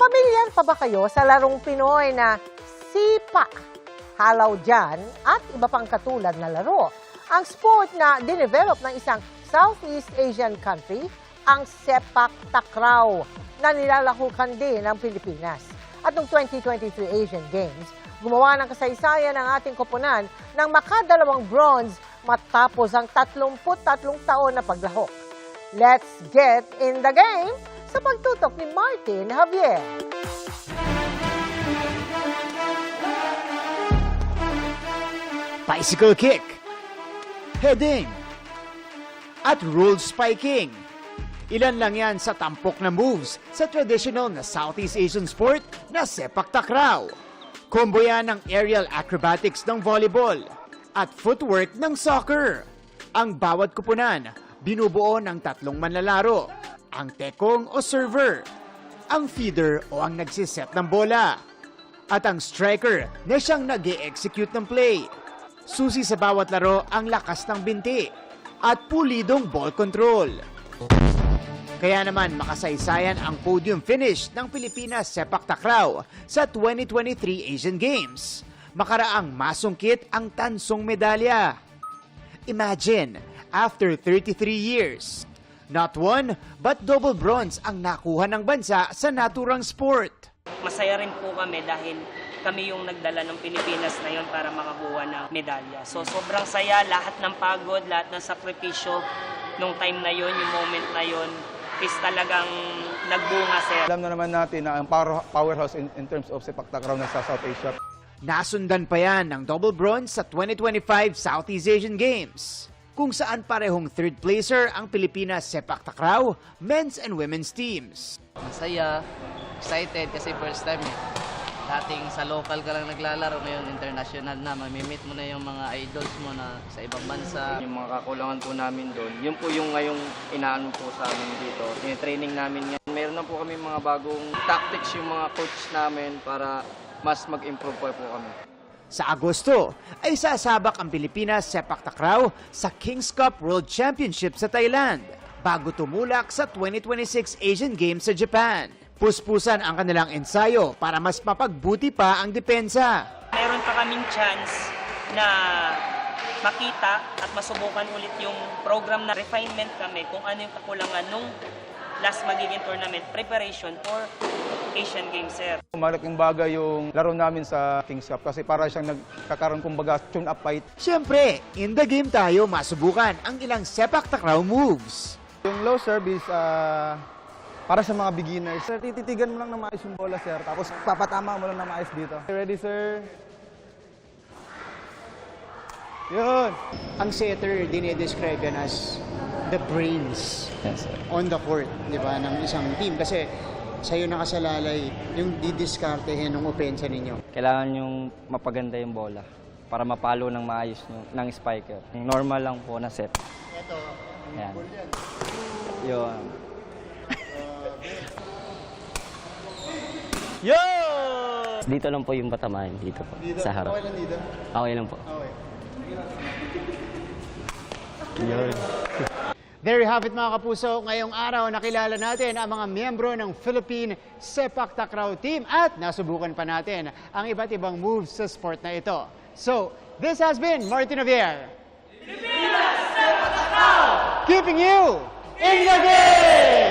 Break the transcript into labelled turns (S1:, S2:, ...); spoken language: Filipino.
S1: Pamilyar pa ba kayo sa larong Pinoy na sipa, halaw dyan at iba pang katulad na laro? Ang sport na dinevelop ng isang Southeast Asian country, ang sepak takraw, na nilalahukan din ng Pilipinas. At noong 2023 Asian Games, gumawa ng kasaysayan ng ating koponan ng makadalawang bronze matapos ang 33 taon na paglahok. Let's get in the game sa pagtutok ni Martin Javier.
S2: Bicycle kick, heading, at roll spiking. Ilan lang yan sa tampok na moves sa traditional na Southeast Asian sport na sepak takraw. Combo yan ng aerial acrobatics ng volleyball at footwork ng soccer. Ang bawat kupunan, binubuo ng tatlong manlalaro. Ang tekong o server, ang feeder o ang nagsiset ng bola, at ang striker na siyang nag-e-execute ng play. Susi sa bawat laro ang lakas ng binti at pulidong ball control. Kaya naman makasaysayan ang podium finish ng Pilipinas sepak takraw sa 2023 Asian Games. Makaraang masungkit ang tansong medalya. Imagine, after 33 years, not one but double bronze ang nakuha ng bansa sa naturang sport.
S3: Masaya rin po kami dahil kami yung nagdala ng Pilipinas na yon para makakuha ng medalya. So sobrang saya, lahat ng pagod, lahat ng sakripisyo nung time na yon, yung moment na yon, is talagang nagbunga, sir.
S4: Alam na naman natin na ang powerhouse in terms of sepak takraw na sa South Asia.
S2: Nasundan pa yan ng double bronze sa 2025 Southeast Asian Games, kung saan parehong third placer ang Pilipinas sepak takraw, men's and women's teams.
S5: Masaya, excited kasi first time eh. Dating sa local ka lang naglalaro, ngayon international na. Mamimit mo na yung mga idols mo na sa ibang bansa.
S6: Yung mga kakulangan po namin doon, yun po yung ngayong inaano po sa amin dito. Yung training namin ngayon, meron na po kami mga bagong tactics yung mga coach namin para mas mag-improve po kami.
S2: Sa Agosto ay sasabak ang Pilipinas sepak takraw sa King's Cup World Championship sa Thailand bago tumulak sa 2026 Asian Games sa Japan. Puspusan ang kanilang ensayo para mas mapagbuti pa ang depensa.
S3: Meron pa kaming chance na makita at masubukan ulit yung program na refinement kami kung ano yung kakulangan nung last magiging tournament preparation for Asian Games, sir.
S4: Malaking bagay yung laro namin sa King's Cup kasi para siyang nagkakaroon kumbaga tune-up fight.
S2: Siyempre, in the game tayo masubukan ang ilang sepak takraw moves.
S4: Yung low serve is para sa mga beginners. Sir, tititigan mo lang na maayos yung bola, sir. Tapos papatama mo lang na maayos dito. Ready, sir? Yun!
S2: Ang setter, dinidescribe yan as the brains on the court, di ba, ng isang team. Kasi sa'yo nakasalalay yung didiskartehin ng opensa ninyo.
S7: Kailangan yung mapaganda yung bola para mapalo ng maayos ng spiker. Normal lang po na set.
S2: Ito,
S7: yan. Yun.
S2: Yo!
S7: Dito lang po yung patamahin, dito po, sa harap.
S2: Okay lang dito?
S7: Okay lang po.
S2: Okay.
S7: Yun.
S2: There you have it, mga kapuso. Ngayong araw, nakilala natin ang mga miyembro ng Philippine Sepak Takraw Team at nasubukan pa natin ang iba't ibang moves sa sport na ito. So, this has been Martin Javier. Keeping you in the game!